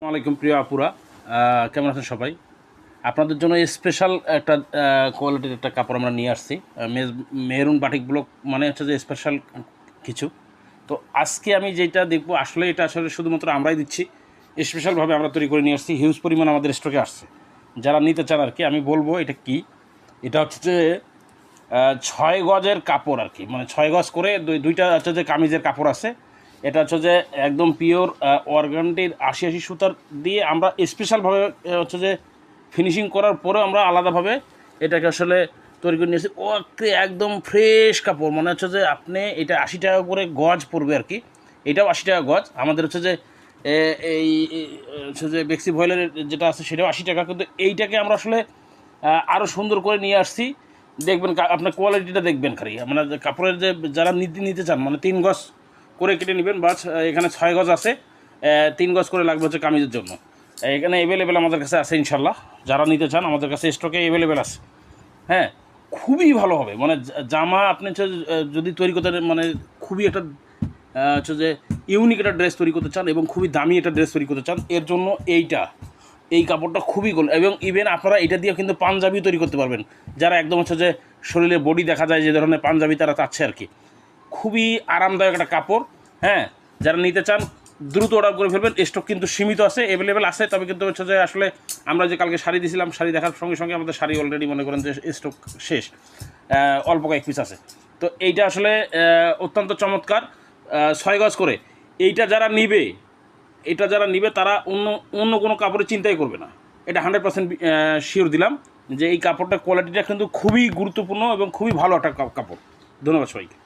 আসসালামাইকুম প্রিয় আপুরা, কেমন আছেন সবাই? আপনাদের জন্য স্পেশাল একটা কোয়ালিটির একটা কাপড় আমরা নিয়ে আসছি। মেরুন বাটিক ব্লক মানে হচ্ছে যে স্পেশাল কিছু। তো আজকে আমি যেটা দেখবো আসলে এটা আসলে শুধুমাত্র আমরাই দিচ্ছি, স্পেশালভাবে আমরা তৈরি করে নিয়ে আসছি। হিউজ পরিমাণ আমাদের স্টকে আসছে। যারা নিতে চান আর কি, আমি বলবো এটা কি। এটা হচ্ছে যে 6 গজের কাপড় আর কি, মানে 6 গজ করে দুইটা হচ্ছে যে কামিজের কাপড় আছে। এটা হচ্ছে যে একদম পিওর অর্গানটির ৮০ সুতার দিয়ে আমরা স্পেশালভাবে হচ্ছে যে ফিনিশিং করার পরেও আমরা আলাদাভাবে এটাকে আসলে তৈরি করে নিয়েছি। ওকে একদম ফ্রেশ কাপড়, মনে হচ্ছে যে আপনি এটা ৮০ টাকা করে গজ পড়বে আর কি। এটাও ৮০ টাকা গজ। আমাদের হচ্ছে যে এই হচ্ছে যে বেক্সি ভয়েলের যেটা আছে সেটাও ৮০ টাকা, কিন্তু এইটাকে আমরা আসলে আরও সুন্দর করে নিয়ে আসছি। দেখবেন আপনার কোয়ালিটিটা দেখবেন খালি, মানে কাপড়ের যে যারা নিতে চান মানে 3 গজ করে কেটে নেবেন, বা এখানে 6 গজ আছে, 3 গজ করে লাগবে হচ্ছে কামিজের জন্য। এখানে অ্যাভেলেবেল আমাদের কাছে আছে ইনশাল্লাহ। যারা নিতে চান আমাদের কাছে স্টকে অ্যাভেলেবেল আছে। হ্যাঁ, খুবই ভালো হবে, মানে জামা আপনি হচ্ছে যদি তৈরি করতে মানে খুবই একটা হচ্ছে যে ইউনিক একটা ড্রেস তৈরি করতে চান এবং খুবই দামি একটা ড্রেস তৈরি করতে চান, এর জন্য এই কাপড়টা খুবই গোল। এবং ইভেন আপনারা এটা দিয়ে কিন্তু পাঞ্জাবিও তৈরি করতে পারবেন। যারা একদম হচ্ছে যে শরীরে বডি দেখা যায় যে ধরনের পাঞ্জাবি তারা চাচ্ছে আর কি। খুবই আরামদায়ক একটা কাপড়। হ্যাঁ, যারা নিতে চান দ্রুত অর্ডার করে ফেলবেন। স্টক কিন্তু সীমিত আছে, অ্যাভেলেবেল আছে, তবে কিন্তু হচ্ছে যে আসলে আমরা যে কালকে শাড়ি দিয়েছিলাম, শাড়ি দেখার সঙ্গে সঙ্গে আমাদের শাড়ি অলরেডি মনে করেন যে স্টক শেষ, অল্প কয়েক পিস আছে। তো এইটা আসলে অত্যন্ত চমৎকার, 6 গজ করে। এইটা যারা নিবে তারা অন্য কোনো কাপড়ের চিন্তাই করবে না। এটা 100% শিওর দিলাম যে এই কাপড়টার কোয়ালিটিটা কিন্তু খুবই গুরুত্বপূর্ণ এবং খুবই ভালো একটা কাপড়। ধন্যবাদ সবাইকে।